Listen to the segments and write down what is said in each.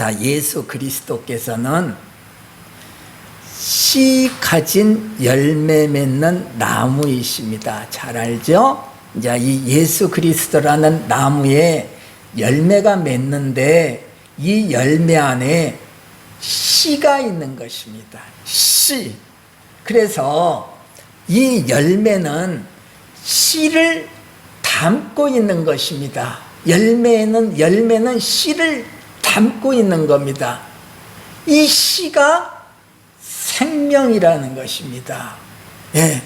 자, 예수 그리스도께서는 씨 가진 열매 맺는 나무이십니다. 잘 알죠? 이제 이 예수 그리스도라는 나무에 열매가 맺는데 이 열매 안에 씨가 있는 것입니다. 씨. 그래서 이 열매는 씨를 담고 있는 것입니다. 열매는 씨를 담고 있는 겁니다. 이 씨가 생명이라는 것입니다. 예.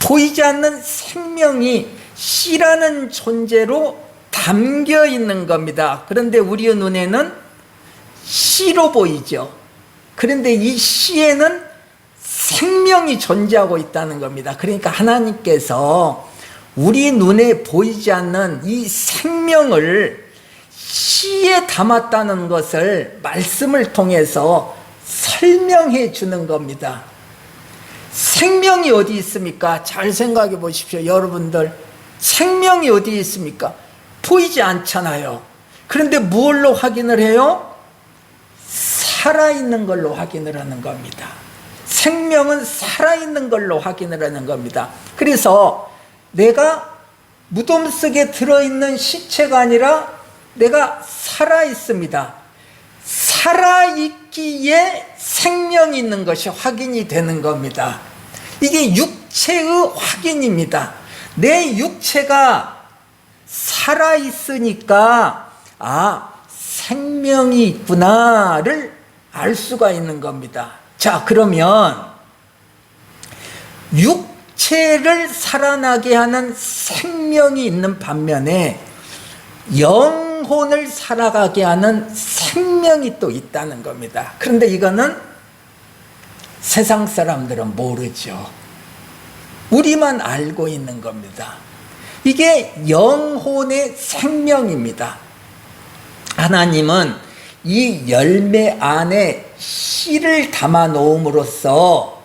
보이지 않는 생명이 씨라는 존재로 담겨 있는 겁니다. 그런데 우리의 눈에는 씨로 보이죠. 그런데 이 씨에는 생명이 존재하고 있다는 겁니다. 그러니까 하나님께서 우리 눈에 보이지 않는 이 생명을 씨에 담았다는 것을 말씀을 통해서 설명해 주는 겁니다. 생명이 어디 있습니까? 잘 생각해 보십시오. 여러분들, 생명이 어디 있습니까? 보이지 않잖아요. 그런데 무엇로 확인을 해요? 살아있는 걸로 확인을 하는 겁니다. 생명은 살아있는 걸로 확인을 하는 겁니다. 그래서 내가 무덤 속에 들어있는 시체가 아니라 내가 살아있습니다. 살아있기에 생명이 있는 것이 확인이 되는 겁니다. 이게 육체의 확인입니다. 내 육체가 살아있으니까 생명이 있구나를 알 수가 있는 겁니다. 자, 그러면 육체를 살아나게 하는 생명이 있는 반면에 영혼을 살아가게 하는 생명이 또 있다는 겁니다. 그런데 이거는 세상 사람들은 모르죠. 우리만 알고 있는 겁니다. 이게 영혼의 생명입니다. 하나님은 이 열매 안에 씨를 담아 놓음으로써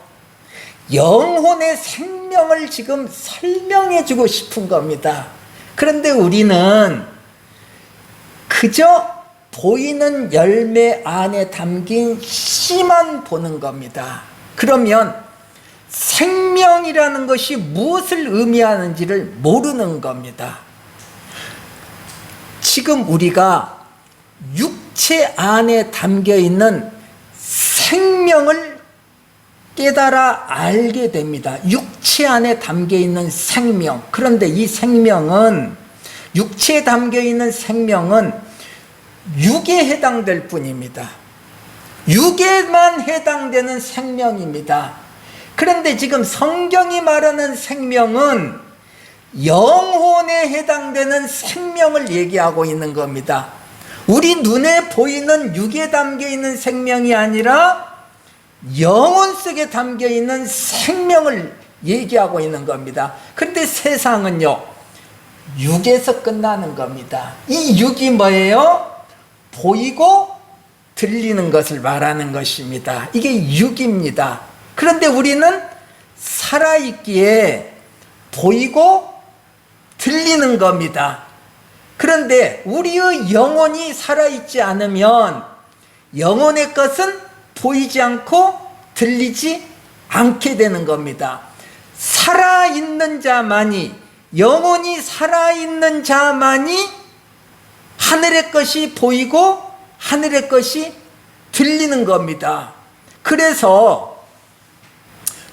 영혼의 생명을 지금 설명해 주고 싶은 겁니다. 그런데 우리는 그저 보이는 열매 안에 담긴 씨만 보는 겁니다. 그러면 생명이라는 것이 무엇을 의미하는지를 모르는 겁니다. 지금 우리가 육체 안에 담겨 있는 생명을 깨달아 알게 됩니다. 육체 안에 담겨 있는 생명. 그런데 이 생명은, 육체에 담겨 있는 생명은 육에 해당될 뿐입니다. 육에만 해당되는 생명입니다. 그런데 지금 성경이 말하는 생명은 영혼에 해당되는 생명을 얘기하고 있는 겁니다. 우리 눈에 보이는 육에 담겨 있는 생명이 아니라 영혼 속에 담겨 있는 생명을 얘기하고 있는 겁니다. 그런데 세상은요, 육에서 끝나는 겁니다. 이 육이 뭐예요? 보이고 들리는 것을 말하는 것입니다. 이게 육입니다. 그런데 우리는 살아있기에 보이고 들리는 겁니다. 그런데 우리의 영혼이 살아있지 않으면 영혼의 것은 보이지 않고 들리지 않게 되는 겁니다. 살아있는 자만이, 영혼이 살아있는 자만이 하늘의 것이 보이고 하늘의 것이 들리는 겁니다. 그래서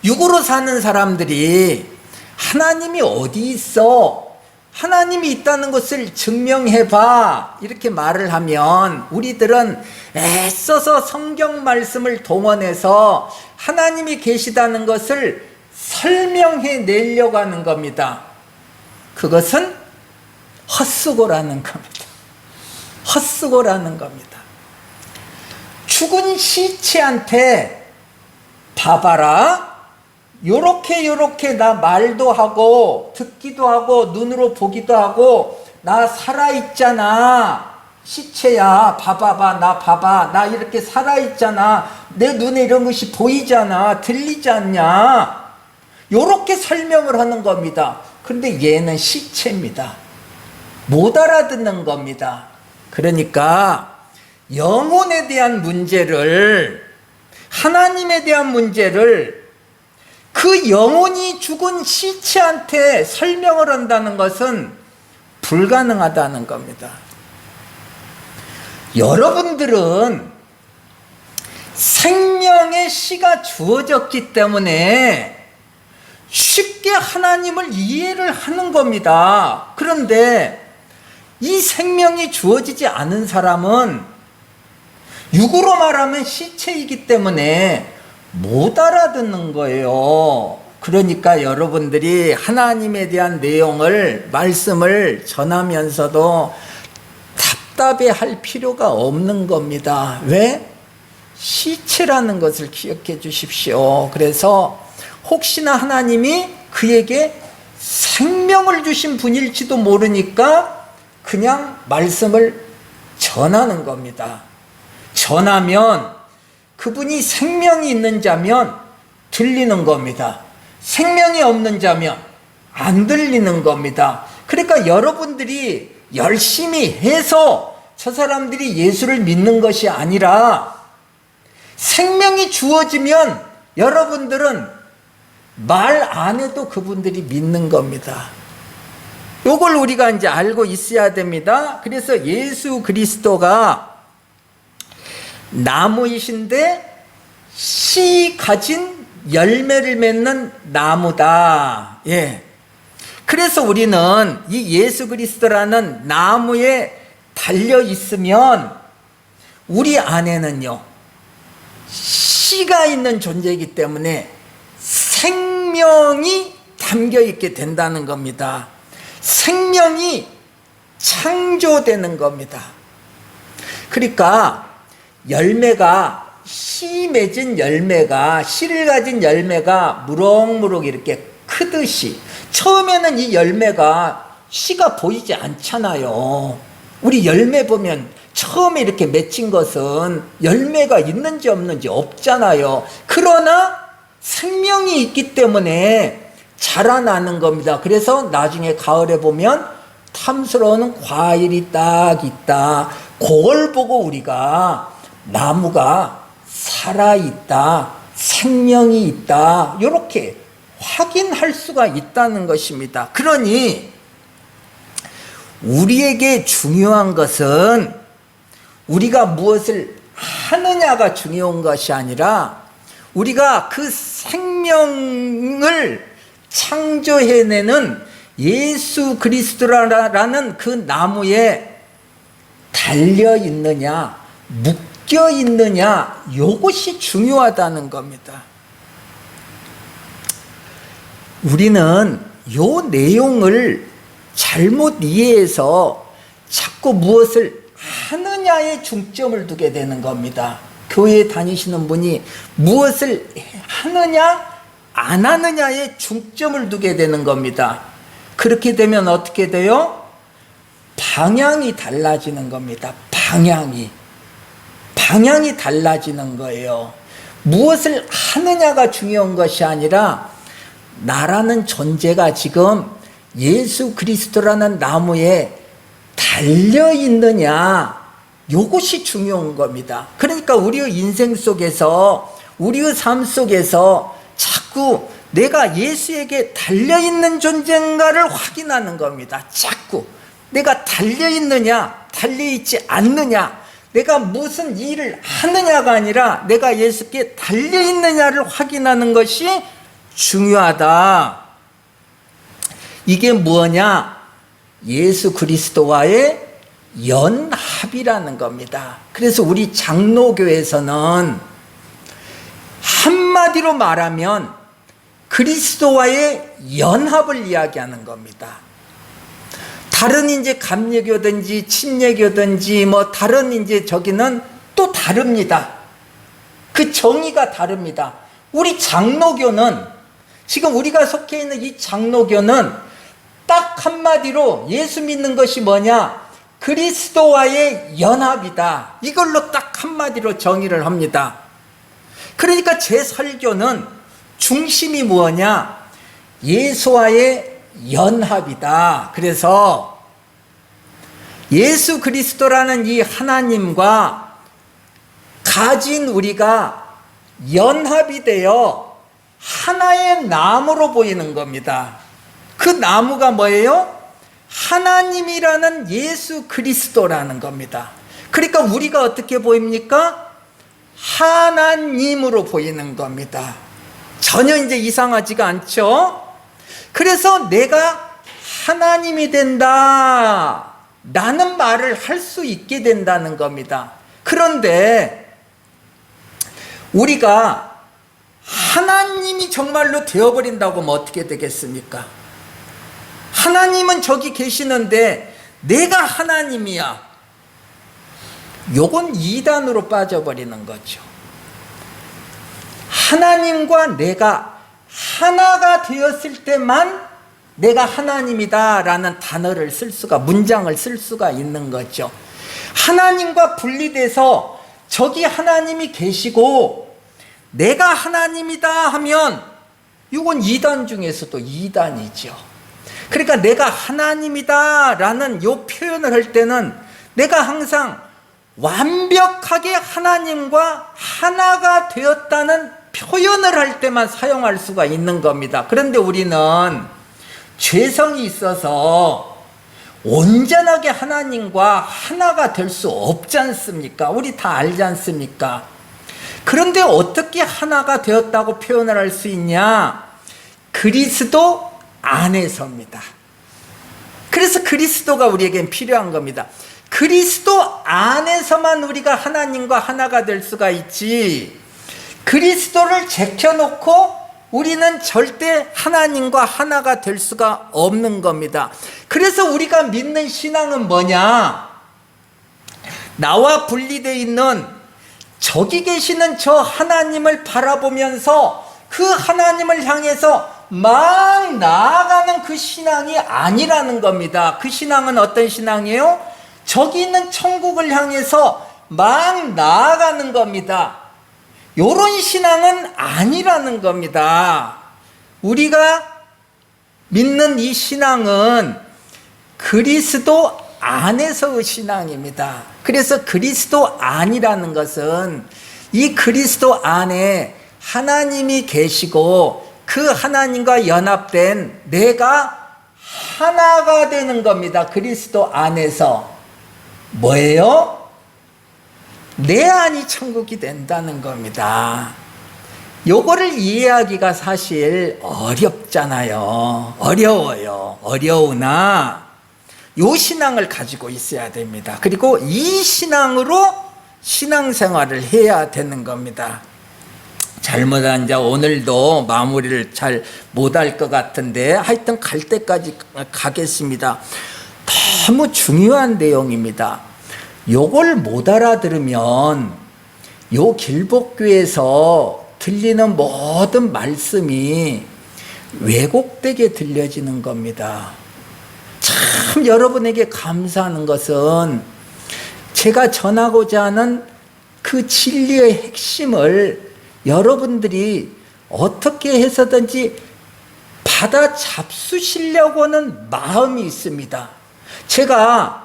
육으로 사는 사람들이 하나님이 어디 있어? 하나님이 있다는 것을 증명해봐. 이렇게 말을 하면 우리들은 애써서 성경 말씀을 동원해서 하나님이 계시다는 것을 설명해 내려고 하는 겁니다. 그것은 헛수고라는 겁니다. 헛수고라는 겁니다. 죽은 시체한테 봐봐라, 요렇게 나 말도 하고 듣기도 하고 눈으로 보기도 하고 나 살아있잖아, 시체야, 봐봐, 나 봐봐, 나 이렇게 살아있잖아, 내 눈에 이런 것이 보이잖아, 들리지 않냐, 요렇게 설명을 하는 겁니다. 그런데 얘는 시체입니다. 못 알아듣는 겁니다. 그러니까 영혼에 대한 문제를, 하나님에 대한 문제를 그 영혼이 죽은 시체한테 설명을 한다는 것은 불가능하다는 겁니다. 여러분들은 생명의 씨가 주어졌기 때문에 쉽게 하나님을 이해를 하는 겁니다. 그런데 이 생명이 주어지지 않은 사람은 육으로 말하면 시체이기 때문에 못 알아듣는 거예요. 그러니까 여러분들이 하나님에 대한 내용을, 말씀을 전하면서도 답답해 할 필요가 없는 겁니다. 왜? 시체라는 것을 기억해 주십시오. 그래서 혹시나 하나님이 그에게 생명을 주신 분일지도 모르니까 그냥 말씀을 전하는 겁니다. 전하면 그분이 생명이 있는 자면 들리는 겁니다. 생명이 없는 자면 안 들리는 겁니다. 그러니까 여러분들이 열심히 해서 저 사람들이 예수를 믿는 것이 아니라 생명이 주어지면 여러분들은 말 안 해도 그분들이 믿는 겁니다. 요걸 우리가 이제 알고 있어야 됩니다. 그래서 예수 그리스도가 나무이신데 씨 가진 열매를 맺는 나무다. 예. 그래서 우리는 이 예수 그리스도라는 나무에 달려 있으면 우리 안에는요, 씨가 있는 존재이기 때문에 생명이 담겨 있게 된다는 겁니다. 생명이 창조되는 겁니다. 그러니까 열매가, 씨 맺은 열매가, 씨를 가진 열매가 무럭무럭 이렇게 크듯이, 처음에는 이 열매가 씨가 보이지 않잖아요. 우리 열매 보면 처음에 이렇게 맺힌 것은 열매가 있는지 없는지 없잖아요. 그러나 생명이 있기 때문에 자라나는 겁니다. 그래서 나중에 가을에 보면 탐스러운 과일이 딱 있다. 그걸 보고 우리가 나무가 살아있다, 생명이 있다, 이렇게 확인할 수가 있다는 것입니다. 그러니 우리에게 중요한 것은 우리가 무엇을 하느냐가 중요한 것이 아니라 우리가 그 생명을 창조해내는 예수 그리스도라는 그 나무에 달려있느냐, 묶여있느냐, 이것이 중요하다는 겁니다. 우리는 이 내용을 잘못 이해해서 자꾸 무엇을 하느냐에 중점을 두게 되는 겁니다. 교회에 다니시는 분이 무엇을 하느냐 안 하느냐에 중점을 두게 되는 겁니다. 그렇게 되면 어떻게 돼요? 방향이 달라지는 겁니다. 방향이 달라지는 거예요. 무엇을 하느냐가 중요한 것이 아니라 나라는 존재가 지금 예수 그리스도라는 나무에 달려있느냐, 이것이 중요한 겁니다. 그러니까 우리의 인생 속에서, 우리의 삶 속에서 자꾸 내가 예수에게 달려있는 존재인가를 확인하는 겁니다. 자꾸 내가 달려있느냐, 달려있지 않느냐, 내가 무슨 일을 하느냐가 아니라 내가 예수께 달려있느냐를 확인하는 것이 중요하다. 이게 뭐냐? 예수 그리스도와의 연합이라는 겁니다. 그래서 우리 장로교에서는 한마디로 말하면 그리스도와의 연합을 이야기하는 겁니다. 다른 이제 감리교든지 침례교든지 뭐 다른 이제 저기는 또 다릅니다. 그 정의가 다릅니다. 우리 장로교는, 지금 우리가 속해 있는 이 장로교는 딱 한마디로 예수 믿는 것이 뭐냐? 그리스도와의 연합이다. 이걸로 딱 한마디로 정의를 합니다. 그러니까 제 설교는 중심이 뭐냐? 예수와의 연합이다. 그래서 예수 그리스도라는 이 하나님과 가진 우리가 연합이 되어 하나의 나무로 보이는 겁니다. 그 나무가 뭐예요? 하나님이라는 예수 그리스도라는 겁니다. 그러니까 우리가 어떻게 보입니까? 하나님으로 보이는 겁니다. 전혀 이제 이상하지가 않죠? 그래서 내가 하나님이 된다 라는 말을 할 수 있게 된다는 겁니다. 그런데 우리가 하나님이 정말로 되어버린다고 하면 어떻게 되겠습니까? 하나님은 저기 계시는데 내가 하나님이야. 요건 이단으로 빠져버리는 거죠. 하나님과 내가 하나가 되었을 때만 내가 하나님이다 라는 단어를 쓸 수가, 문장을 쓸 수가 있는 거죠. 하나님과 분리돼서 저기 하나님이 계시고 내가 하나님이다 하면 이건 이단 중에서도 이단이죠. 그러니까 내가 하나님이다 라는 요 표현을 할 때는 내가 항상 완벽하게 하나님과 하나가 되었다는 표현을 할 때만 사용할 수가 있는 겁니다. 그런데 우리는 죄성이 있어서 온전하게 하나님과 하나가 될 수 없지 않습니까? 우리 다 알지 않습니까? 그런데 어떻게 하나가 되었다고 표현을 할 수 있냐? 그리스도 안에서입니다. 그래서 그리스도가 우리에겐 필요한 겁니다. 그리스도 안에서만 우리가 하나님과 하나가 될 수가 있지, 그리스도를 제껴놓고 우리는 절대 하나님과 하나가 될 수가 없는 겁니다. 그래서 우리가 믿는 신앙은 뭐냐? 나와 분리되어 있는 저기 계시는 저 하나님을 바라보면서 그 하나님을 향해서 막 나아가는 그 신앙이 아니라는 겁니다. 그 신앙은 어떤 신앙이에요? 저기 있는 천국을 향해서 막 나아가는 겁니다. 요런 신앙은 아니라는 겁니다. 우리가 믿는 이 신앙은 그리스도 안에서의 신앙입니다. 그래서 그리스도 안이라는 것은 이 그리스도 안에 하나님이 계시고 그 하나님과 연합된 내가 하나가 되는 겁니다. 그리스도 안에서. 뭐예요? 내 안이 천국이 된다는 겁니다. 요거를 이해하기가 사실 어렵잖아요. 어려워요. 어려우나 요 신앙을 가지고 있어야 됩니다. 그리고 이 신앙으로 신앙생활을 해야 되는 겁니다. 잘못한 이제 오늘도 마무리를 잘 못할 것 같은데 하여튼 갈 때까지 가겠습니다. 너무 중요한 내용입니다. 요걸 못 알아들으면 요 길복교에서 들리는 모든 말씀이 왜곡되게 들려지는 겁니다. 참 여러분에게 감사하는 것은 제가 전하고자 하는 그 진리의 핵심을 여러분들이 어떻게 해서든지 받아 잡수시려고 하는 마음이 있습니다. 제가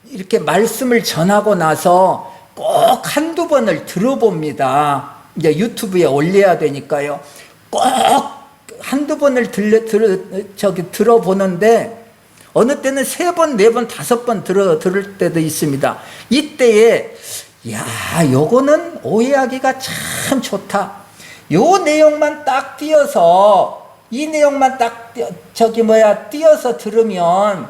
이렇게 말씀을 전하고 나서 꼭 한두 번을 들어봅니다. 이제 유튜브에 올려야 되니까요. 꼭 한두 번을 들어보는데 어느 때는 3번, 4번, 5번 들을 때도 있습니다. 이때에 야, 요거는 오해하기가 참 좋다. 요 내용만 딱 띄어서 이 내용만 딱 띄어서 들으면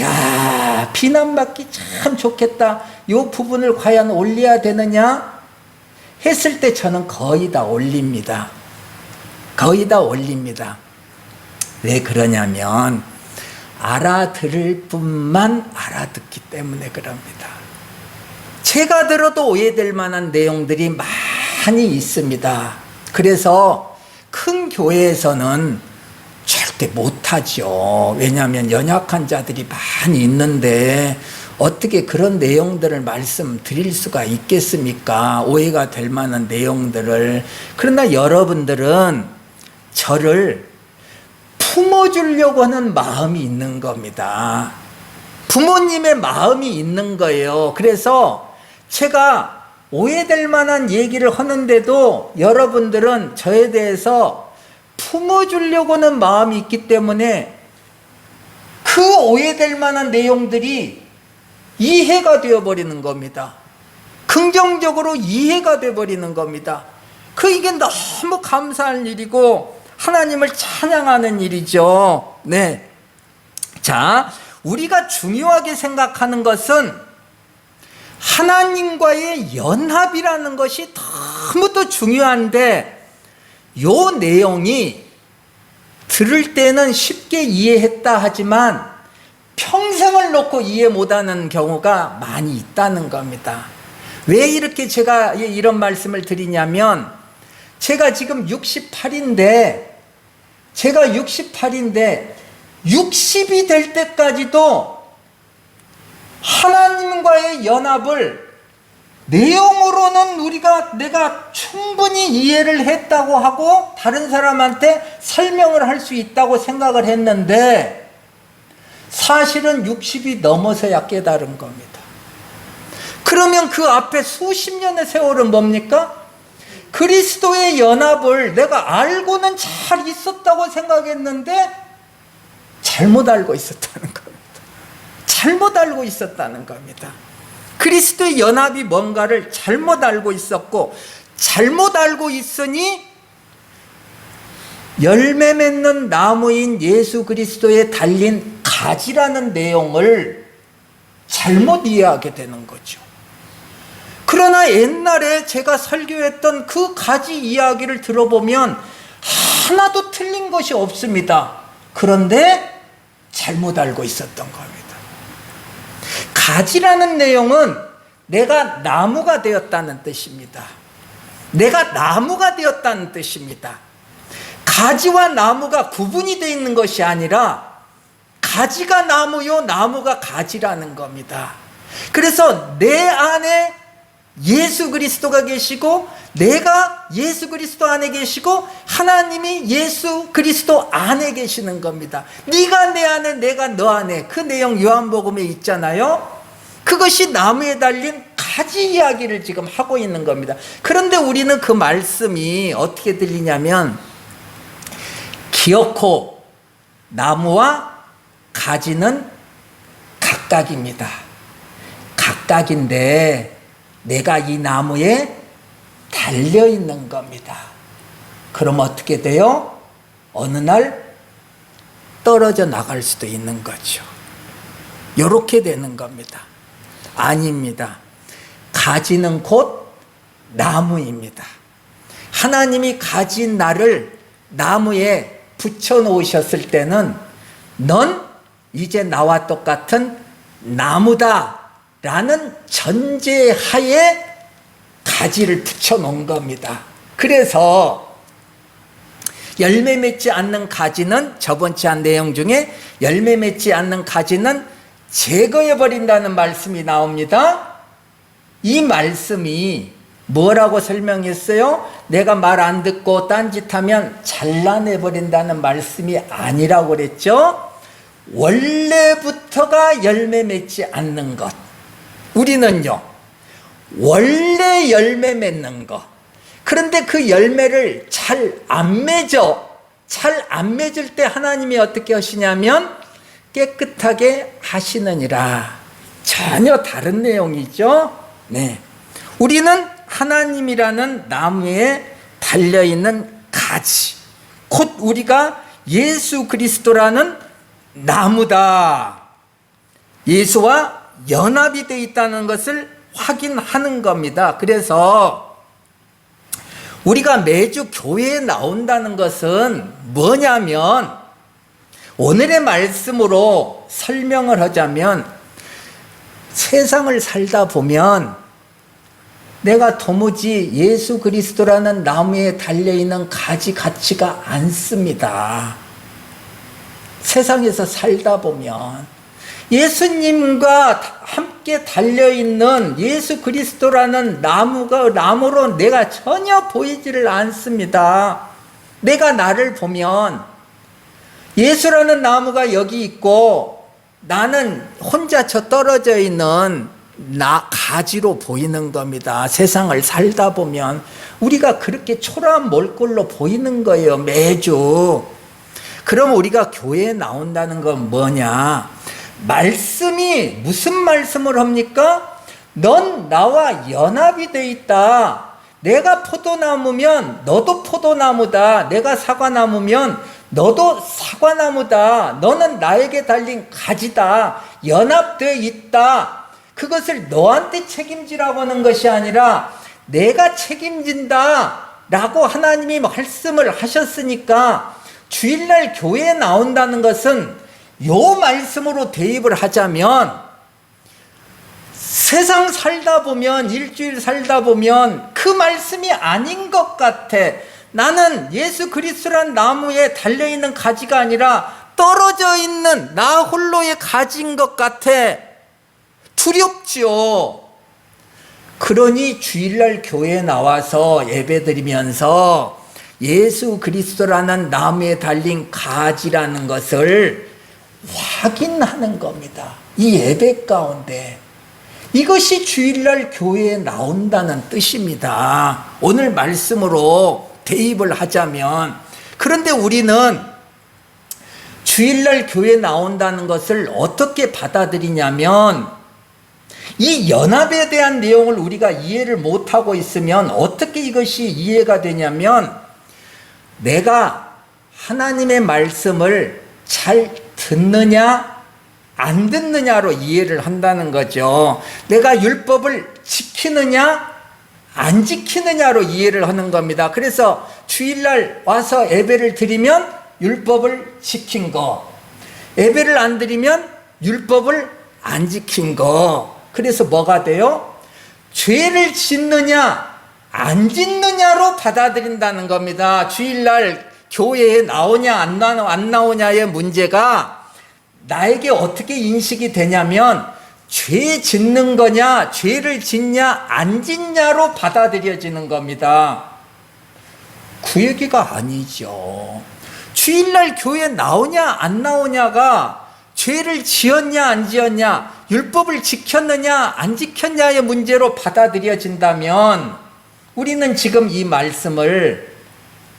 야, 비난받기 참 좋겠다. 요 부분을 과연 올려야 되느냐 했을 때 저는 거의 다 올립니다. 거의 다 올립니다. 왜 그러냐면 알아들을 뿐만 알아듣기 때문에 그럽니다. 제가 들어도 오해될 만한 내용들이 많이 있습니다. 그래서 큰 교회에서는 절대 못하죠. 왜냐하면 연약한 자들이 많이 있는데 어떻게 그런 내용들을 말씀드릴 수가 있겠습니까? 오해가 될 만한 내용들을. 그러나 여러분들은 저를 품어주려고 하는 마음이 있는 겁니다. 부모님의 마음이 있는 거예요. 그래서 제가 오해될 만한 얘기를 하는데도 여러분들은 저에 대해서 품어주려고는 마음이 있기 때문에 그 오해될 만한 내용들이 이해가 되어버리는 겁니다. 긍정적으로 이해가 되어버리는 겁니다. 이게 너무 감사한 일이고 하나님을 찬양하는 일이죠. 네. 자, 우리가 중요하게 생각하는 것은 하나님과의 연합이라는 것이 너무도 중요한데, 요 내용이 들을 때는 쉽게 이해했다 하지만 평생을 놓고 이해 못하는 경우가 많이 있다는 겁니다. 왜 이렇게 제가 이런 말씀을 드리냐면, 제가 지금 68인데 60이 될 때까지도 하나님과의 연합을 내용으로는 내가 충분히 이해를 했다고 하고 다른 사람한테 설명을 할 수 있다고 생각을 했는데, 사실은 60이 넘어서야 깨달은 겁니다. 그러면 그 앞에 수십 년의 세월은 뭡니까? 그리스도의 연합을 내가 알고는 잘 있었다고 생각했는데 잘못 알고 있었다는 겁니다. 잘못 알고 있었다는 겁니다. 그리스도의 연합이 뭔가를 잘못 알고 있었고, 잘못 알고 있으니 열매 맺는 나무인 예수 그리스도에 달린 가지라는 내용을 잘못 이해하게 되는 거죠. 그러나 옛날에 제가 설교했던 그 가지 이야기를 들어보면 하나도 틀린 것이 없습니다. 그런데 잘못 알고 있었던 겁니다. 가지라는 내용은 내가 나무가 되었다는 뜻입니다. 내가 나무가 되었다는 뜻입니다. 가지와 나무가 구분이 되어 있는 것이 아니라 가지가 나무요, 나무가 가지라는 겁니다. 그래서 내 안에 예수 그리스도가 계시고 내가 예수 그리스도 안에 계시고 하나님이 예수 그리스도 안에 계시는 겁니다. 네가 내 안에 내가 너 안에, 그 내용 요한복음에 있잖아요. 그것이 나무에 달린 가지 이야기를 지금 하고 있는 겁니다. 그런데 우리는 그 말씀이 어떻게 들리냐면, 기어코 나무와 가지는 각각입니다. 각각인데 내가 이 나무에 달려 있는 겁니다. 그럼 어떻게 돼요? 어느 날 떨어져 나갈 수도 있는 거죠. 이렇게 되는 겁니다. 아닙니다. 가지는 곧 나무입니다. 하나님이 가진 나를 나무에 붙여 놓으셨을 때는 넌 이제 나와 똑같은 나무다 라는 전제하에 가지를 붙여 놓은 겁니다. 그래서 열매 맺지 않는 가지는, 저번주 한 내용 중에 열매 맺지 않는 가지는 제거해 버린다는 말씀이 나옵니다. 이 말씀이 뭐라고 설명했어요? 내가 말 안 듣고 딴짓하면 잘라내 버린다는 말씀이 아니라고 그랬죠. 원래부터가 열매 맺지 않는 것, 우리는요 원래 열매 맺는 것. 그런데 그 열매를 잘 안 맺을 때 하나님이 어떻게 하시냐면 깨끗하게 하시느니라. 전혀 다른 내용이죠. 네, 우리는 하나님이라는 나무에 달려있는 가지, 곧 우리가 예수 그리스도라는 나무다. 예수와 연합이 되어 있다는 것을 확인하는 겁니다. 그래서 우리가 매주 교회에 나온다는 것은 뭐냐면, 오늘의 말씀으로 설명을 하자면, 세상을 살다 보면 내가 도무지 예수 그리스도라는 나무에 달려있는 가지 같지가 않습니다. 세상에서 살다 보면 예수님과 함께 달려있는 예수 그리스도라는 나무로 내가 전혀 보이지를 않습니다. 내가 나를 보면 예수라는 나무가 여기 있고 나는 혼자 저 떨어져 있는 가지로 보이는 겁니다. 세상을 살다 보면 우리가 그렇게 초라한 몰골로 보이는 거예요, 매주. 그럼 우리가 교회에 나온다는 건 뭐냐? 말씀이 무슨 말씀을 합니까? 넌 나와 연합이 돼 있다. 내가 포도나무면 너도 포도나무다. 내가 사과나무면 너도 사과나무다. 너는 나에게 달린 가지다. 연합되어 있다. 그것을 너한테 책임지라고 하는 것이 아니라 내가 책임진다 라고 하나님이 말씀을 하셨으니까 주일날 교회에 나온다는 것은 요 말씀으로 대입을 하자면 세상 살다 보면, 일주일 살다 보면 그 말씀이 아닌 것 같아. 나는 예수 그리스도란 나무에 달려있는 가지가 아니라 떨어져 있는 나 홀로의 가지인 것 같아. 두렵지요. 그러니 주일날 교회에 나와서 예배드리면서 예수 그리스도라는 나무에 달린 가지라는 것을 확인하는 겁니다. 이 예배 가운데. 이것이 주일날 교회에 나온다는 뜻입니다. 오늘 말씀으로 대입을 하자면, 그런데 우리는 주일날 교회에 나온다는 것을 어떻게 받아들이냐면, 이 연합에 대한 내용을 우리가 이해를 못하고 있으면 어떻게 이것이 이해가 되냐면, 내가 하나님의 말씀을 잘 듣느냐 안 듣느냐로 이해를 한다는 거죠. 내가 율법을 지키느냐 안 지키느냐로 이해를 하는 겁니다. 그래서 주일날 와서 예배를 드리면 율법을 지킨 거, 예배를 안 드리면 율법을 안 지킨 거. 그래서 뭐가 돼요? 죄를 짓느냐 안 짓느냐로 받아들인다는 겁니다. 주일날 교회에 나오냐 안 나오냐의 문제가 나에게 어떻게 인식이 되냐면 죄 짓는 거냐 죄를 짓냐 안 짓냐로 받아들여지는 겁니다. 그 얘기가 아니죠. 주일날 교회에 나오냐 안 나오냐가 죄를 지었냐 안 지었냐, 율법을 지켰느냐 안 지켰냐의 문제로 받아들여진다면 우리는 지금 이 말씀을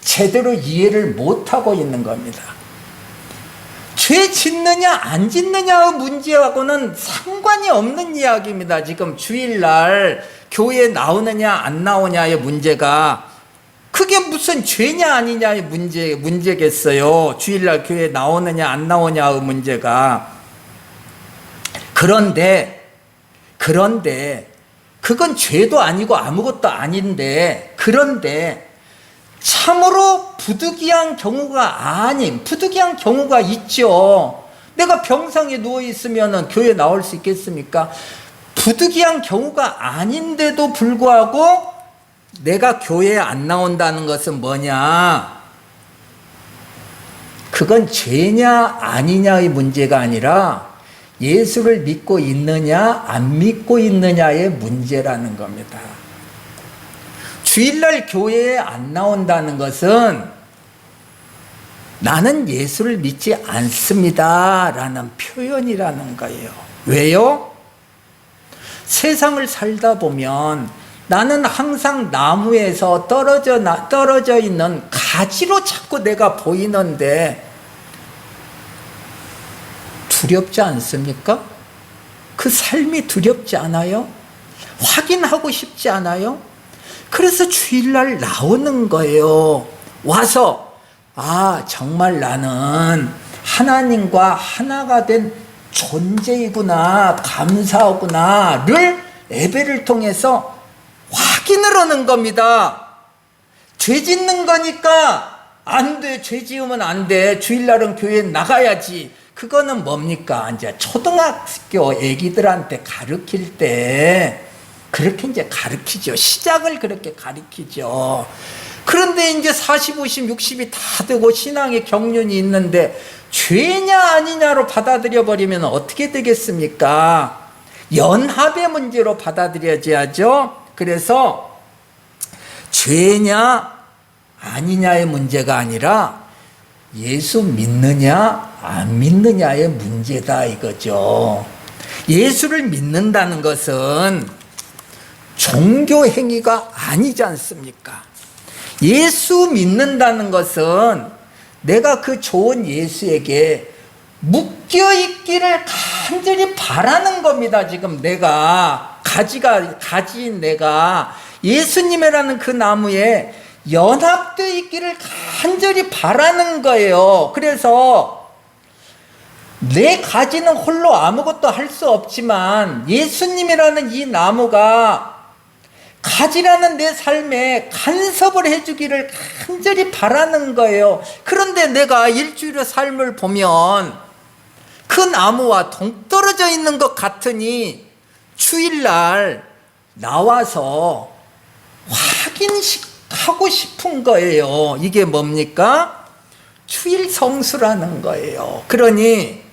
제대로 이해를 못하고 있는 겁니다. 죄 짓느냐 안 짓느냐의 문제하고는 상관이 없는 이야기입니다. 지금 주일날 교회에 나오느냐 안 나오냐의 문제가, 그게 무슨 죄냐 아니냐의 문제겠어요. 주일날 교회에 나오느냐 안 나오냐의 문제가. 그런데 그건 죄도 아니고 아무것도 아닌데, 그런데 참으로 부득이한 경우가 있죠. 내가 병상에 누워있으면 교회 나올 수 있겠습니까? 부득이한 경우가 아닌데도 불구하고 내가 교회에 안 나온다는 것은 뭐냐? 그건 죄냐 아니냐의 문제가 아니라 예수를 믿고 있느냐 안 믿고 있느냐의 문제라는 겁니다. 주일날 교회에 안 나온다는 것은 나는 예수를 믿지 않습니다 라는 표현이라는 거예요. 왜요? 세상을 살다 보면 나는 항상 나무에서 떨어져 있는 가지로 자꾸 내가 보이는데 두렵지 않습니까? 그 삶이 두렵지 않아요? 확인하고 싶지 않아요? 그래서 주일날 나오는 거예요. 와서 정말 나는 하나님과 하나가 된 존재이구나, 감사하구나를 예배를 통해서 확인을 하는 겁니다. 죄 짓는 거니까 안 돼, 죄 지으면 안 돼, 주일날은 교회에 나가야지. 그거는 뭡니까? 이제 초등학교 애기들한테 가르칠 때 그렇게 이제 가르치죠. 시작을 그렇게 가르치죠. 그런데 이제 40, 50, 60이 다 되고 신앙의 경륜이 있는데 죄냐 아니냐로 받아들여 버리면 어떻게 되겠습니까? 연합의 문제로 받아들여져야죠. 그래서 죄냐 아니냐의 문제가 아니라 예수 믿느냐 안 믿느냐의 문제다 이거죠. 예수를 믿는다는 것은 종교 행위가 아니지 않습니까? 예수 믿는다는 것은 내가 그 좋은 예수에게 묶여있기를 간절히 바라는 겁니다. 지금 내가 가지인 내가 예수님이라는 그 나무에 연합되어 있기를 간절히 바라는 거예요. 그래서 내 가지는 홀로 아무것도 할 수 없지만 예수님이라는 이 나무가 가지라는 내 삶에 간섭을 해주기를 간절히 바라는 거예요. 그런데 내가 일주일의 삶을 보면 그 나무와 동떨어져 있는 것 같으니 주일날 나와서 확인하고 싶은 거예요. 이게 뭡니까? 주일 성수라는 거예요. 그러니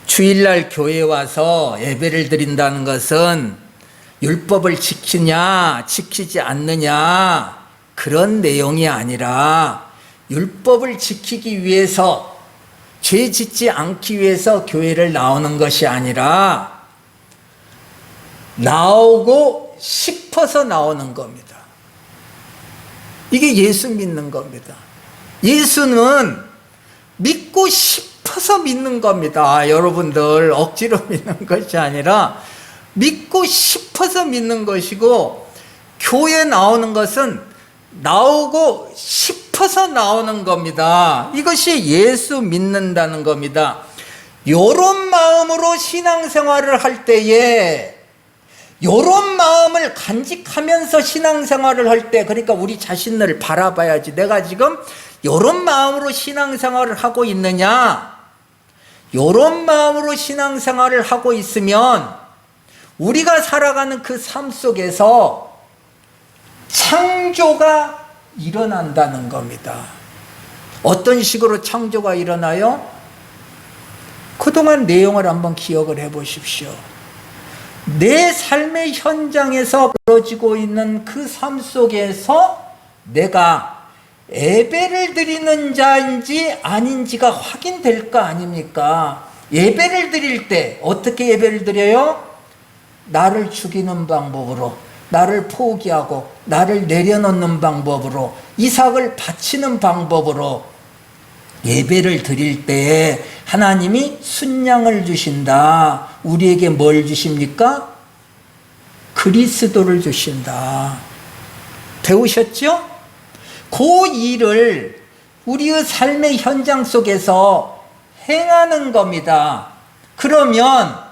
주일날 교회에 와서 예배를 드린다는 것은 율법을 지키냐 지키지 않느냐 그런 내용이 아니라 율법을 지키기 위해서 죄 짓지 않기 위해서 교회를 나오는 것이 아니라 나오고 싶어서 나오는 겁니다. 이게 예수 믿는 겁니다. 예수는 믿고 싶어서 믿는 겁니다. 여러분들 억지로 믿는 것이 아니라 믿고 싶어서 믿는 것이고, 교회 나오는 것은 나오고 싶어서 나오는 겁니다. 이것이 예수 믿는다는 겁니다. 요런 마음으로 신앙생활을 할 때에, 요런 마음을 간직하면서 신앙생활을 할 때, 그러니까 우리 자신을 바라봐야지. 내가 지금 요런 마음으로 신앙생활을 하고 있느냐? 요런 마음으로 신앙생활을 하고 있으면 우리가 살아가는 그 삶 속에서 창조가 일어난다는 겁니다. 어떤 식으로 창조가 일어나요? 그동안 내용을 한번 기억을 해 보십시오. 내 삶의 현장에서 벌어지고 있는 그 삶 속에서 내가 예배를 드리는 자인지 아닌지가 확인될 거 아닙니까? 예배를 드릴 때 어떻게 예배를 드려요? 나를 죽이는 방법으로, 나를 포기하고 나를 내려놓는 방법으로, 이삭을 바치는 방법으로 예배를 드릴 때에 하나님이 순양을 주신다. 우리에게 뭘 주십니까? 그리스도를 주신다. 배우셨죠? 그 일을 우리의 삶의 현장 속에서 행하는 겁니다. 그러면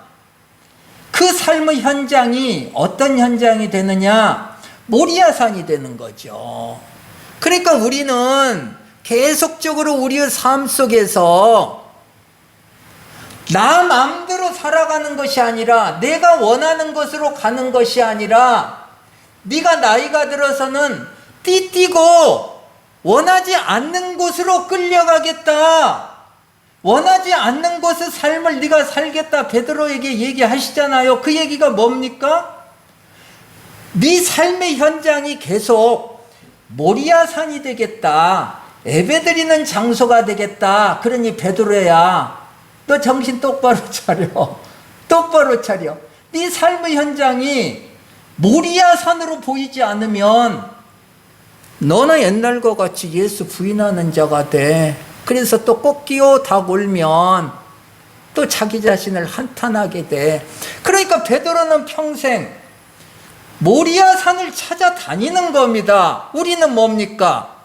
그 삶의 현장이 어떤 현장이 되느냐? 모리아산이 되는 거죠. 그러니까 우리는 계속적으로 우리의 삶 속에서 나 마음대로 살아가는 것이 아니라, 내가 원하는 것으로 가는 것이 아니라, 네가 나이가 들어서는 띠띠고 원하지 않는 곳으로 끌려가겠다, 원하지 않는 곳의 삶을 네가 살겠다, 베드로에게 얘기하시잖아요. 그 얘기가 뭡니까? 네 삶의 현장이 계속 모리아산이 되겠다, 예배드리는 장소가 되겠다. 그러니 베드로야, 너 정신 똑바로 차려. 똑바로 차려. 네 삶의 현장이 모리아산으로 보이지 않으면 너는 옛날과 같이 예수 부인하는 자가 돼. 그래서 또 꽃기호 닭 울면 또 자기 자신을 한탄하게 돼. 그러니까 베드로는 평생 모리아산을 찾아다니는 겁니다. 우리는 뭡니까?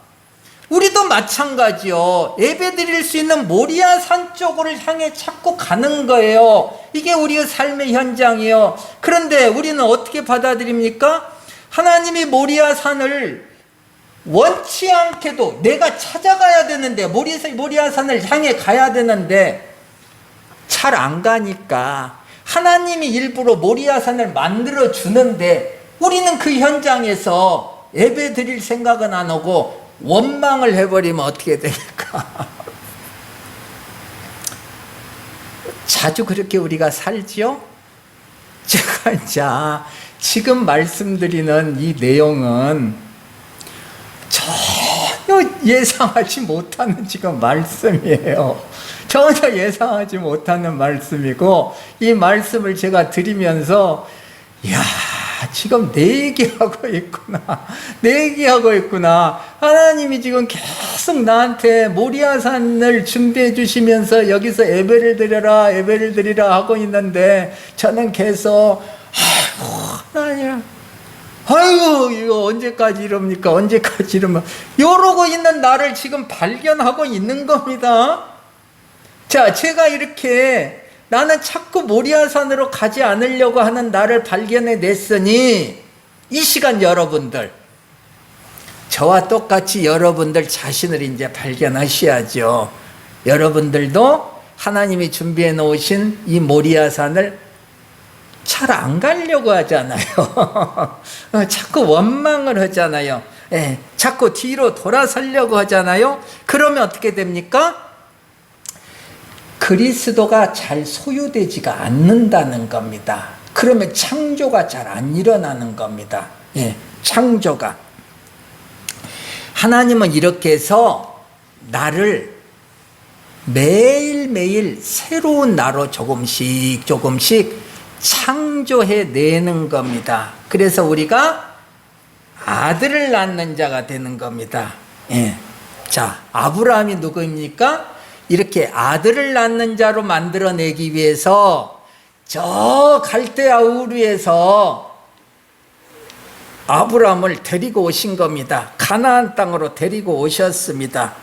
우리도 마찬가지요. 예배 드릴 수 있는 모리아산 쪽으로 향해 자꾸 가는 거예요. 이게 우리의 삶의 현장이에요. 그런데 우리는 어떻게 받아들입니까? 하나님이 모리아산을 원치 않게도 내가 찾아가야 되는데, 모리아산을 향해 가야 되는데 잘 안 가니까 하나님이 일부러 모리아산을 만들어 주는데, 우리는 그 현장에서 예배 드릴 생각은 안 하고 원망을 해버리면 어떻게 될까? 자주 그렇게 우리가 살지요? 제가 지금 말씀드리는 이 내용은 전혀 예상하지 못하는 지금 말씀이에요. 전혀 예상하지 못하는 말씀이고, 이 말씀을 제가 드리면서 이야, 지금 내 얘기하고 있구나. 내 얘기하고 있구나. 하나님이 지금 계속 나한테 모리아산을 준비해 주시면서 여기서 예배를 드려라, 예배를 드리라 하고 있는데, 저는 계속 아이고 하나님, 아이고 이거 언제까지 이럽니까? 언제까지 이러면, 이러고 있는 나를 지금 발견하고 있는 겁니다. 자, 제가 이렇게 나는 자꾸 모리아산으로 가지 않으려고 하는 나를 발견해 냈으니, 이 시간 여러분들, 저와 똑같이 여러분들 자신을 이제 발견하셔야죠. 여러분들도 하나님이 준비해 놓으신 이 모리아산을 잘 안 가려고 하잖아요. 자꾸 원망을 하잖아요. 자꾸 뒤로 돌아서려고 하잖아요. 그러면 어떻게 됩니까? 그리스도가 잘 소유되지가 않는다는 겁니다. 그러면 창조가 잘 안 일어나는 겁니다. 창조가. 하나님은 이렇게 해서 나를 매일매일 새로운 나로 조금씩 창조해 내는 겁니다. 그래서 우리가 아들을 낳는 자가 되는 겁니다. 자, 아브라함이 누구입니까? 이렇게 아들을 낳는 자로 만들어내기 위해서 저 갈대아 우르에서 아브라함을 데리고 오신 겁니다. 가나안 땅으로 데리고 오셨습니다.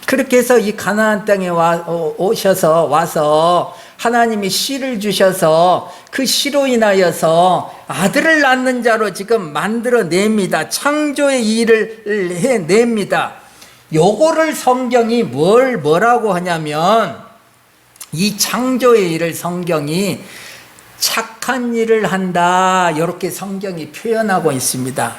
그렇게 해서 이 가나안 땅에 와서 하나님이 씨를 주셔서 그 씨로 인하여서 아들을 낳는 자로 지금 만들어냅니다. 창조의 일을 해냅니다. 요거를 성경이 뭐라고 하냐면, 이 창조의 일을 성경이 착한 일을 한다, 이렇게 성경이 표현하고 있습니다.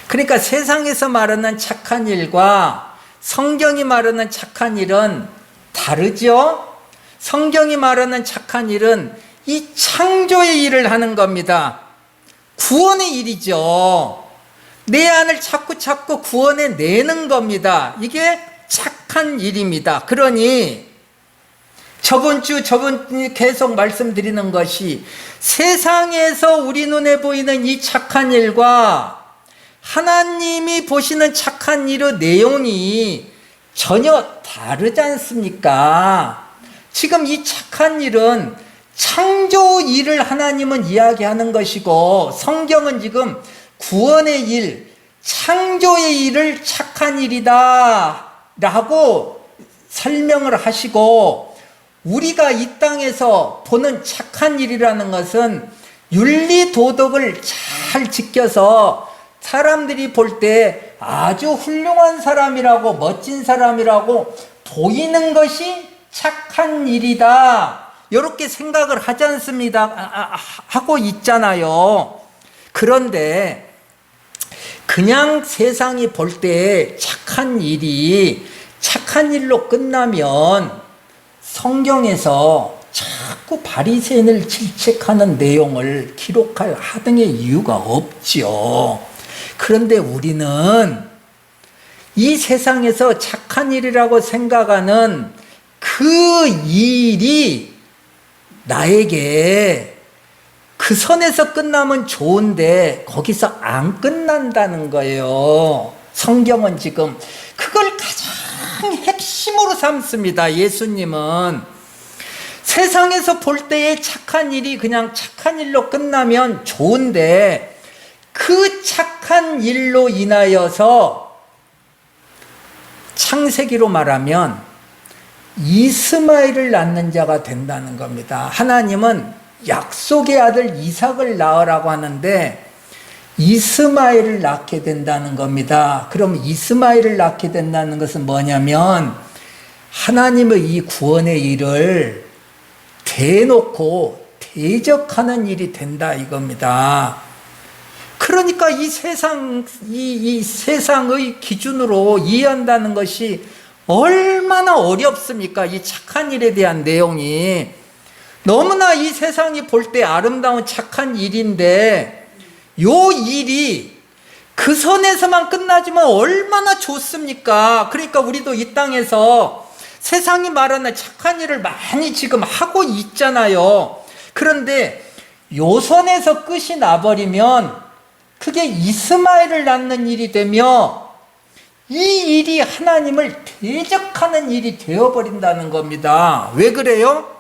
그러니까 세상에서 말하는 착한 일과 성경이 말하는 착한 일은 다르죠? 성경이 말하는 착한 일은 이 창조의 일을 하는 겁니다. 구원의 일이죠. 내 안을 자꾸 구원해 내는 겁니다. 이게 착한 일입니다. 그러니 저번 계속 말씀드리는 것이, 세상에서 우리 눈에 보이는 이 착한 일과 하나님이 보시는 착한 일의 내용이 전혀 다르지 않습니까? 지금 이 착한 일은 창조 일을 하나님은 이야기하는 것이고, 성경은 지금 구원의 일, 창조의 일을 착한 일이다 라고 설명을 하시고, 우리가 이 땅에서 보는 착한 일이라는 것은 윤리 도덕을 잘 지켜서 사람들이 볼 때 아주 훌륭한 사람이라고, 멋진 사람이라고 보이는 것이 착한 일이다, 이렇게 생각을 하지 않습니다. 하고 있잖아요. 그런데 그냥 세상이 볼 때 착한 일이 착한 일로 끝나면 성경에서 자꾸 바리새인을 질책하는 내용을 기록할 하등의 이유가 없지요. 그런데 우리는 이 세상에서 착한 일이라고 생각하는 그 일이 나에게 그 선에서 끝나면 좋은데 거기서 안 끝난다는 거예요. 성경은 지금 그걸 가장 핵심으로 삼습니다. 예수님은 세상에서 볼 때의 착한 일이 그냥 착한 일로 끝나면 좋은데, 그 착한 일로 인하여서 창세기로 말하면 이스마엘을 낳는 자가 된다는 겁니다. 하나님은 약속의 아들 이삭을 낳으라고 하는데 이스마엘을 낳게 된다는 겁니다. 그럼 이스마엘을 낳게 된다는 것은 뭐냐면, 하나님의 이 구원의 일을 대놓고 대적하는 일이 된다 이겁니다. 그러니까 이 세상의 기준으로 이해한다는 것이 얼마나 어렵습니까? 이 착한 일에 대한 내용이 너무나 이 세상이 볼 때 아름다운 착한 일인데, 요 일이 그 선에서만 끝나지만 얼마나 좋습니까? 그러니까 우리도 이 땅에서 세상이 말하는 착한 일을 많이 지금 하고 있잖아요. 그런데 요 선에서 끝이 나버리면 그게 이스마엘을 낳는 일이 되며 이 일이 하나님을 대적하는 일이 되어버린다는 겁니다. 왜 그래요?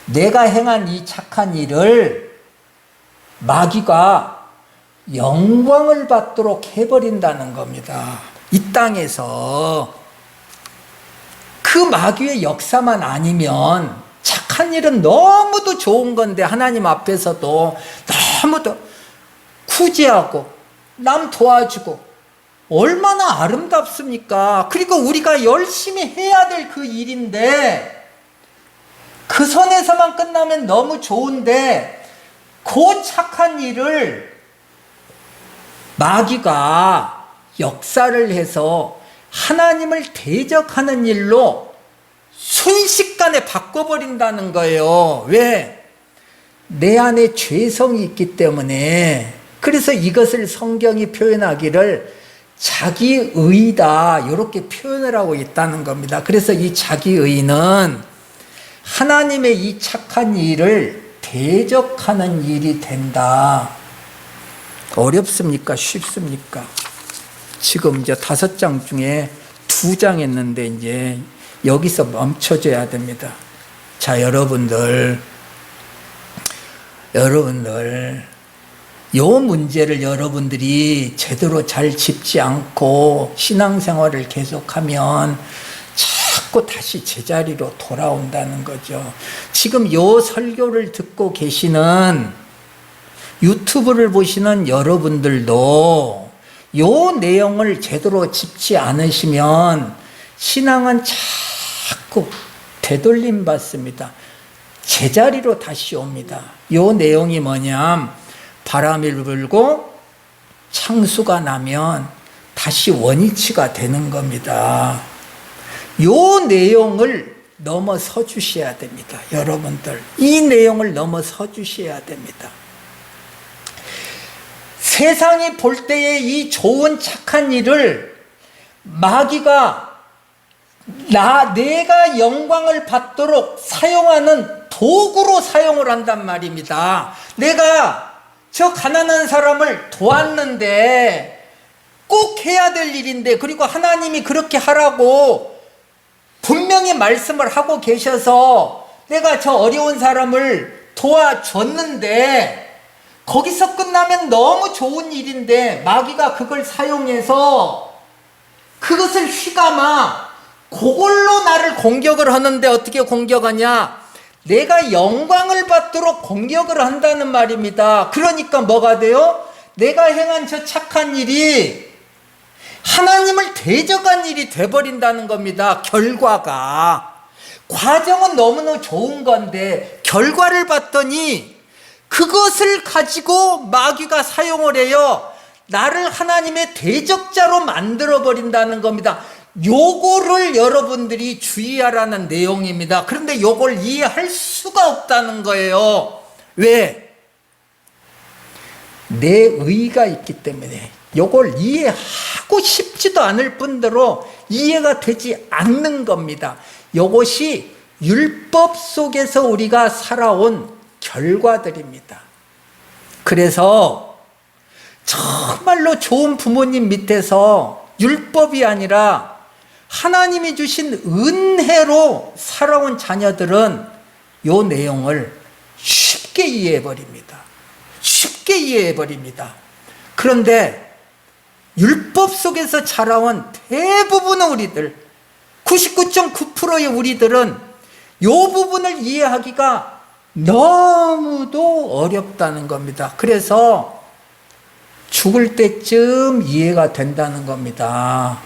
내가 행한 이 착한 일을 마귀가 영광을 받도록 해버린다는 겁니다. 이 땅에서 그 마귀의 역사만 아니면 착한 일은 너무도 좋은 건데 하나님 앞에서도 너무도 구제하고 남 도와주고 얼마나 아름답습니까? 그리고 우리가 열심히 해야 될 그 일인데 그 선에서만 끝나면 너무 좋은데 그 착한 일을 마귀가 역사를 해서 하나님을 대적하는 일로 순식간에 바꿔버린다는 거예요. 왜? 내 안에 죄성이 있기 때문에. 그래서 이것을 성경이 표현하기를 자기의다 이렇게 표현을 하고 있다는 겁니다. 그래서 이 자기의는 하나님의 이 착한 일을 대적하는 일이 된다. 어렵습니까? 쉽습니까? 지금 이제 5장 중에 2장 했는데 이제 여기서 멈춰줘야 됩니다. 자, 여러분들 요 문제를 여러분들이 제대로 잘 짚지 않고 신앙생활을 계속하면 자꾸 다시 제자리로 돌아온다는 거죠. 지금 요 설교를 듣고 계시는 유튜브를 보시는 여러분들도 요 내용을 제대로 짚지 않으시면 신앙은 자꾸 되돌림 받습니다. 제자리로 다시 옵니다. 요 내용이 뭐냐면 바람이 불고 창수가 나면 다시 원위치가 되는 겁니다. 요 내용을 넘어서 주셔야 됩니다. 여러분들 이 내용을 넘어서 주셔야 됩니다. 세상이 볼 때에 이 좋은 착한 일을 마귀가 내가 영광을 받도록 사용하는 도구로 사용을 한단 말입니다. 내가 저 가난한 사람을 도왔는데 꼭 해야 될 일인데, 그리고 하나님이 그렇게 하라고 분명히 말씀을 하고 계셔서 내가 저 어려운 사람을 도와줬는데 거기서 끝나면 너무 좋은 일인데 마귀가 그걸 사용해서 그것을 휘감아 그걸로 나를 공격을 하는데, 어떻게 공격하냐? 내가 영광을 받도록 공격을 한다는 말입니다. 그러니까 뭐가 돼요? 내가 행한 저 착한 일이 하나님을 대적한 일이 돼버린다는 겁니다. 결과가. 과정은 너무너무 좋은 건데 결과를 봤더니 그것을 가지고 마귀가 사용을 해요. 나를 하나님의 대적자로 만들어버린다는 겁니다. 요거를 여러분들이 주의하라는 내용입니다. 그런데 요걸 이해할 수가 없다는 거예요. 왜? 내 의가 있기 때문에 요걸 이해하고 싶지도 않을 뿐더러 이해가 되지 않는 겁니다. 요것이 율법 속에서 우리가 살아온 결과들입니다. 그래서 정말로 좋은 부모님 밑에서 율법이 아니라 하나님이 주신 은혜로 살아온 자녀들은 요 내용을 쉽게 이해해버립니다. 쉽게 이해해버립니다. 그런데 율법 속에서 자라온 대부분의 우리들, 99.9%의 우리들은 요 부분을 이해하기가 너무도 어렵다는 겁니다. 그래서 죽을 때쯤 이해가 된다는 겁니다.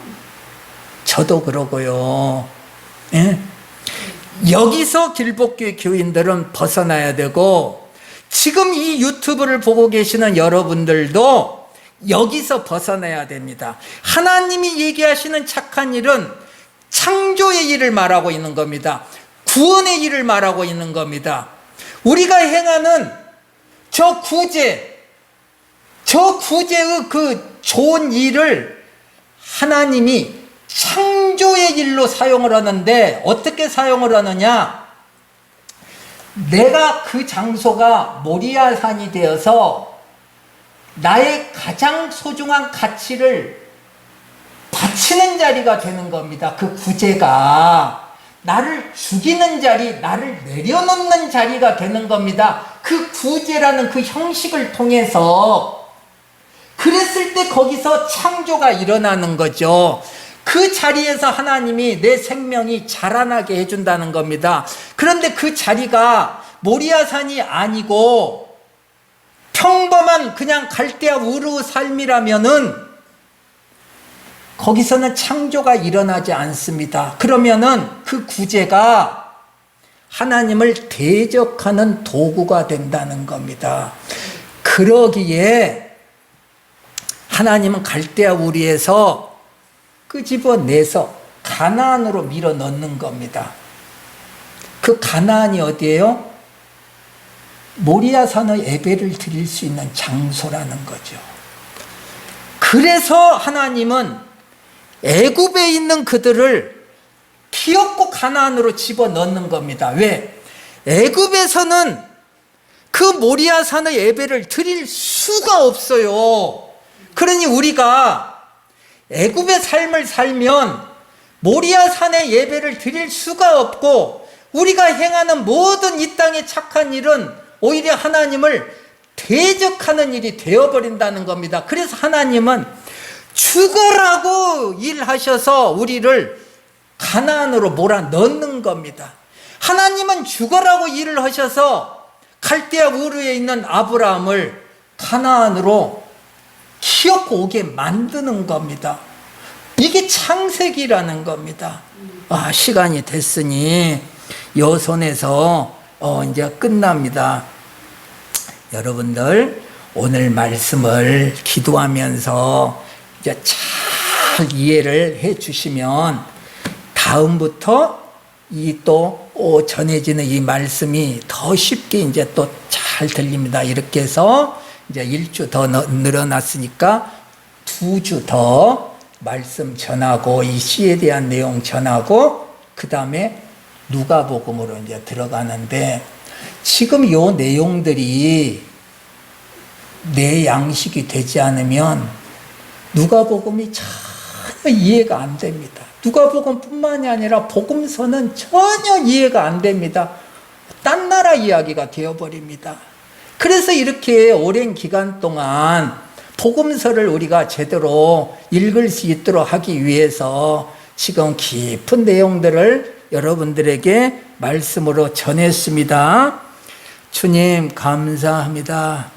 저도 그러고요. 예? 여기서 길복교회 교인들은 벗어나야 되고, 지금 이 유튜브를 보고 계시는 여러분들도 여기서 벗어나야 됩니다. 하나님이 얘기하시는 착한 일은 창조의 일을 말하고 있는 겁니다. 구원의 일을 말하고 있는 겁니다. 우리가 행하는 저 구제, 저 구제의 그 좋은 일을 하나님이 창조의 일로 사용을 하는데, 어떻게 사용을 하느냐? 내가 그 장소가 모리아산이 되어서 나의 가장 소중한 가치를 바치는 자리가 되는 겁니다. 그 구제가 나를 죽이는 자리, 나를 내려놓는 자리가 되는 겁니다. 그 구제라는 그 형식을 통해서. 그랬을 때 거기서 창조가 일어나는 거죠. 그 자리에서 하나님이 내 생명이 자라나게 해준다는 겁니다. 그런데 그 자리가 모리아산이 아니고 평범한 그냥 갈대아 우르 삶이라면은 거기서는 창조가 일어나지 않습니다. 그러면은 그 구제가 하나님을 대적하는 도구가 된다는 겁니다. 그러기에 하나님은 갈대아 우르에서 끄집어내서 가나안으로 밀어 넣는 겁니다. 그 가나안이 어디예요? 모리아산의 예배를 드릴 수 있는 장소라는 거죠. 그래서 하나님은 애굽에 있는 그들을 키웠고 가나안으로 집어넣는 겁니다. 왜? 애굽에서는 그 모리아산의 예배를 드릴 수가 없어요. 그러니 우리가 애굽의 삶을 살면 모리아산의 예배를 드릴 수가 없고, 우리가 행하는 모든 이 땅의 착한 일은 오히려 하나님을 대적하는 일이 되어버린다는 겁니다. 그래서 하나님은 죽어라고 일하셔서 우리를 가나안으로 몰아넣는 겁니다. 하나님은 죽어라고 일을 하셔서 갈대아 우르에 있는 아브라함을 가나안으로 키웠고 오게 만드는 겁니다. 이게 창세기라는 겁니다. 시간이 됐으니 요 선에서 이제 끝납니다. 여러분들 오늘 말씀을 기도하면서 이제 잘 이해를 해 주시면 다음부터 이 또 전해지는 이 말씀이 더 쉽게 이제 또 잘 들립니다. 이렇게 해서 이제 1주 더 늘어났으니까 2주 더 말씀 전하고 이 시에 대한 내용 전하고 그 다음에 누가복음으로 이제 들어가는데, 지금 요 내용들이 내 양식이 되지 않으면 누가복음이 전혀 이해가 안 됩니다. 누가복음뿐만이 아니라 복음서는 전혀 이해가 안 됩니다. 딴 나라 이야기가 되어버립니다. 그래서 이렇게 오랜 기간 동안 복음서를 우리가 제대로 읽을 수 있도록 하기 위해서 지금 깊은 내용들을 여러분들에게 말씀으로 전했습니다. 주님 감사합니다.